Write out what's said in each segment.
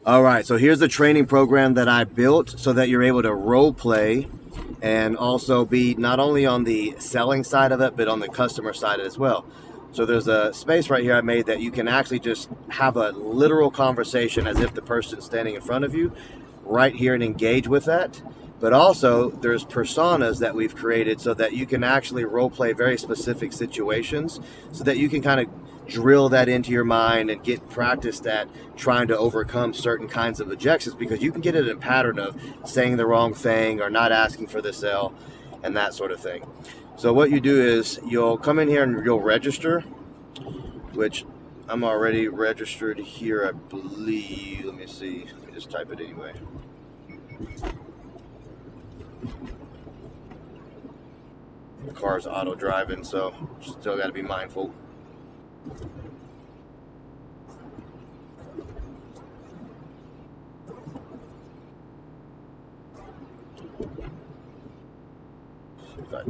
All right, so here's the training program that I built so that you're able to role play and also be not only on the selling side of it, but on the customer side as well. So there's a space right here I made that you can actually just have a literal conversation as if the person's standing in front of you right here and engage with that. But also there's personas that we've created so that you can actually role play very specific situations so that you can kind of drill that into your mind and get practiced at trying to overcome certain kinds of objections, because you can get it in a pattern of saying the wrong thing or not asking for the sale and that sort of thing. So what you do is you'll come in here and you'll register, which I'm already registered here, I believe. Let me see. Let me just type it anyway. The car's auto driving, so still got to be mindful. If I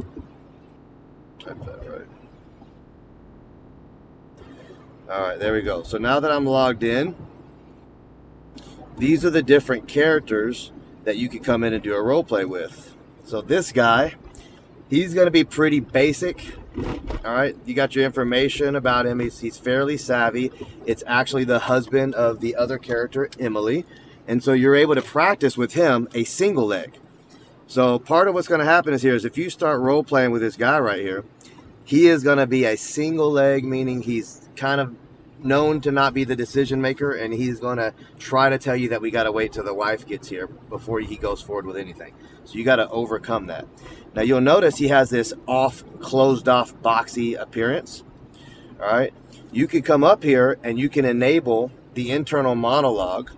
type that right. All right, there we go. So now that I'm logged in, these are the different characters that you can come in and do a role play with. So this guy, he's going to be pretty basic. All right, you got your information about him. He's fairly savvy. It's actually the husband of the other character, Emily. And so you're able to practice with him a single leg. So part of what's going to happen is if you start role playing with this guy right here, he is going to be a single leg, meaning he's kind of known to not be the decision maker, and he's going to try to tell you that we got to wait till the wife gets here before he goes forward with anything. So you got to overcome that. Now you'll notice he has this closed off, boxy appearance. All right. You can come up here and you can enable the internal monologue,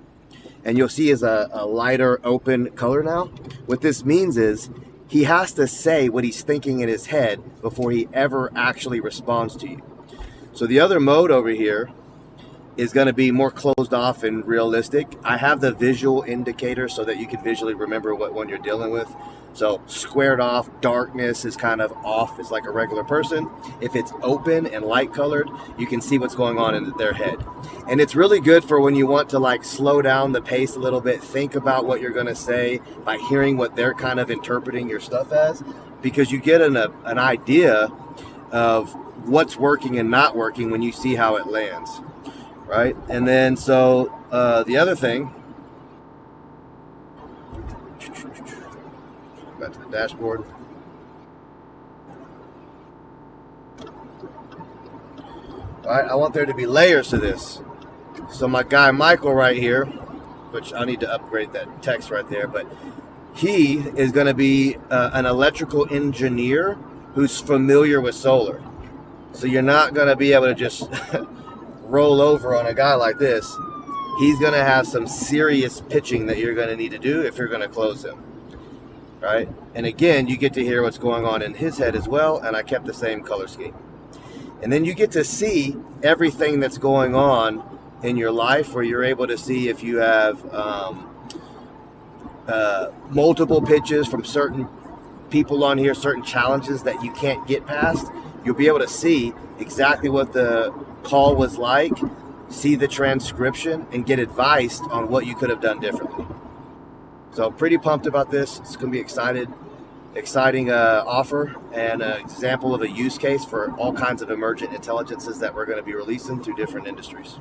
and you'll see is a lighter open color now. What this means is he has to say what he's thinking in his head before he ever actually responds to you. So the other mode over here is going to be more closed off and realistic. I have the visual indicator so that you can visually remember what one you're dealing with. So squared off, darkness is kind of off. It's like a regular person. If it's open and light colored, you can see what's going on in their head. And it's really good for when you want to like slow down the pace a little bit, think about what you're going to say by hearing what they're kind of interpreting your stuff as, because you get an idea of what's working and not working when you see how it lands, right? And then so the other thing, back to the dashboard. All right, I want there to be layers to this. So my guy Michael right here, which I need to upgrade that text right there, but he is going to be an electrical engineer who's familiar with solar. So you're not going to be able to just roll over on a guy like this. He's going to have some serious pitching that you're going to need to do if you're going to close him. Right? And again, you get to hear what's going on in his head as well, and I kept the same color scheme. And then you get to see everything that's going on in your life, where you're able to see if you have multiple pitches from certain people on here, certain challenges that you can't get past. You'll be able to see exactly what the call was like, see the transcription, and get advice on what you could have done differently. So pretty pumped about this. It's going to be exciting offer and an example of a use case for all kinds of emergent intelligences that we're going to be releasing to different industries.